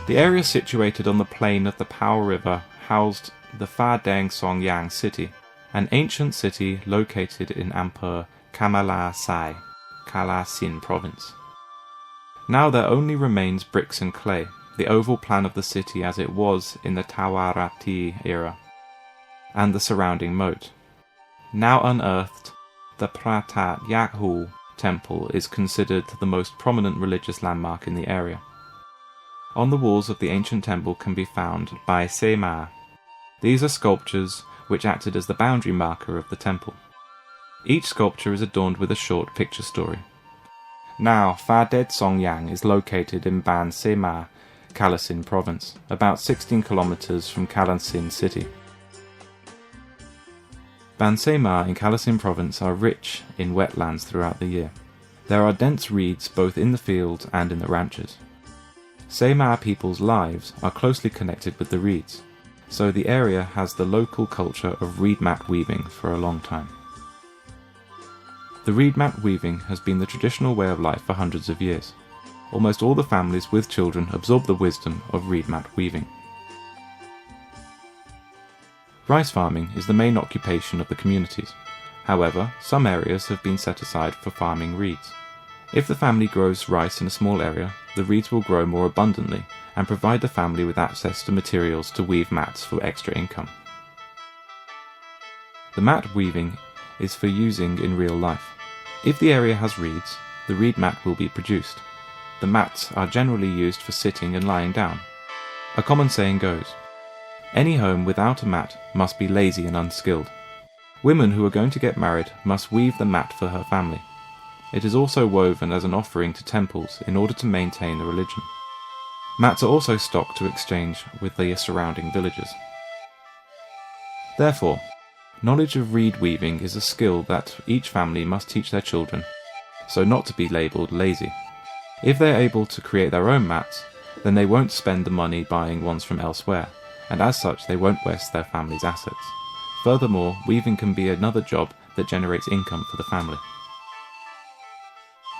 The area situated on the plain of the Pao River housed the Fa Dang Song Yang city, an ancient city located in Ampere Kamalasai, Kalasin province. Now there only remains bricks and clay, the oval plan of the city as it was in the Tawarati era, and the surrounding moat. Now unearthed, the Pratat Yakhu temple is considered the most prominent religious landmark in the area. On the walls of the ancient temple can be found Bai Sema. These are sculptures which acted as the boundary marker of the temple. Each sculpture is adorned with a short picture story. Now, Fa Ded Song Yang is located in Ban Sema, Kalasin province, about 16 kilometers from Kalasin city. Ban Sema in Kalasin province are rich in wetlands throughout the year. There are dense reeds both in the fields and in the ranches. Sema people's lives are closely connected with the reeds, so the area has the local culture of reed mat weaving for a long time. The reed mat weaving has been the traditional way of life for hundreds of years. Almost all the families with children absorb the wisdom of reed mat weaving. Rice farming is the main occupation of the communities. However, some areas have been set aside for farming reeds. If the family grows rice in a small area, the reeds will grow more abundantly and provide the family with access to materials to weave mats for extra income. The mat weaving is for using in real life. If the area has reeds, the reed mat will be produced. The mats are generally used for sitting and lying down. A common saying goes, "Any home without a mat must be lazy and unskilled." Women who are going to get married must weave the mat for her family. It is also woven as an offering to temples in order to maintain the religion. Mats are also stocked to exchange with the surrounding villages. Therefore, knowledge of reed weaving is a skill that each family must teach their children, so not to be labelled lazy. If they are able to create their own mats, then they won't spend the money buying ones from elsewhere, and as such they won't waste their family's assets. Furthermore, weaving can be another job that generates income for the family.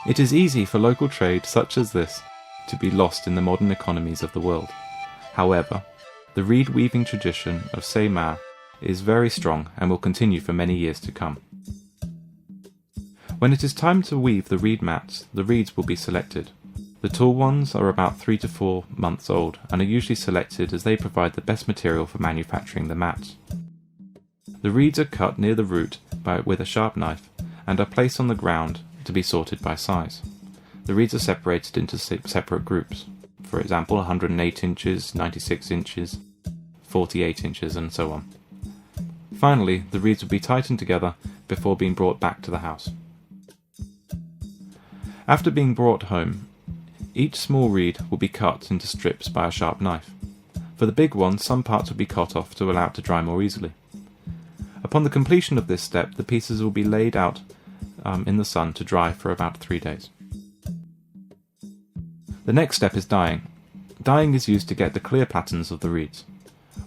It is easy for local trade such as this to be lost in the modern economies of the world. However, the reed weaving tradition of Sema is very strong and will continue for many years to come. When it is time to weave the reed mats, the reeds will be selected. The tall ones are about 3 to 4 months old and are usually selected as they provide the best material for manufacturing the mats. The reeds are cut near the root with a sharp knife and are placed on the ground to be sorted by size. The reeds are separated into separate groups, for example 108 inches, 96 inches, 48 inches and so on. Finally, the reeds will be tightened together before being brought back to the house. After being brought home, each small reed will be cut into strips by a sharp knife. For the big one, some parts will be cut off to allow it to dry more easily. Upon the completion of this step, the pieces will be laid out in the sun to dry for about 3 days. The next step is dyeing. Dyeing is used to get the clear patterns of the reeds.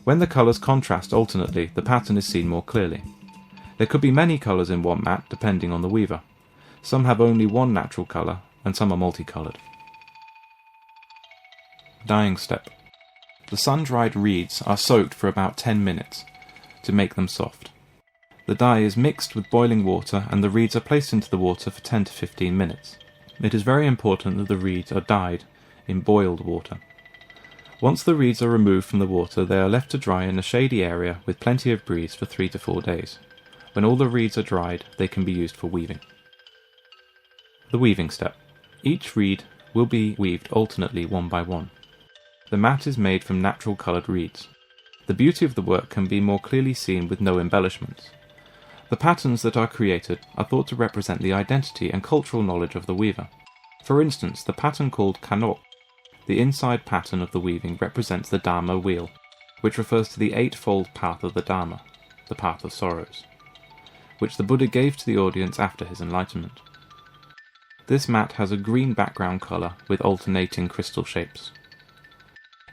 When the colours contrast alternately, the pattern is seen more clearly. There could be many colours in one mat depending on the weaver. Some have only one natural colour and some are multicoloured. Dyeing step. The sun-dried reeds are soaked for about 10 minutes to make them soft. The dye is mixed with boiling water and the reeds are placed into the water for 10 to 15 minutes. It is very important that the reeds are dyed in boiled water. Once the reeds are removed from the water, they are left to dry in a shady area with plenty of breeze for 3 to 4 days. When all the reeds are dried, they can be used for weaving. The weaving step. Each reed will be weaved alternately one by one. The mat is made from natural coloured reeds. The beauty of the work can be more clearly seen with no embellishments. The patterns that are created are thought to represent the identity and cultural knowledge of the weaver. For instance, the pattern called kanok, the inside pattern of the weaving, represents the Dharma wheel, which refers to the eightfold path of the Dharma, the path of sorrows, which the Buddha gave to the audience after his enlightenment. This mat has a green background colour with alternating crystal shapes.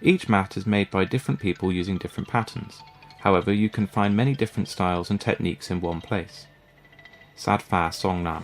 Each mat is made by different people using different patterns. However, you can find many different styles and techniques in one place. Sadfa Songnam.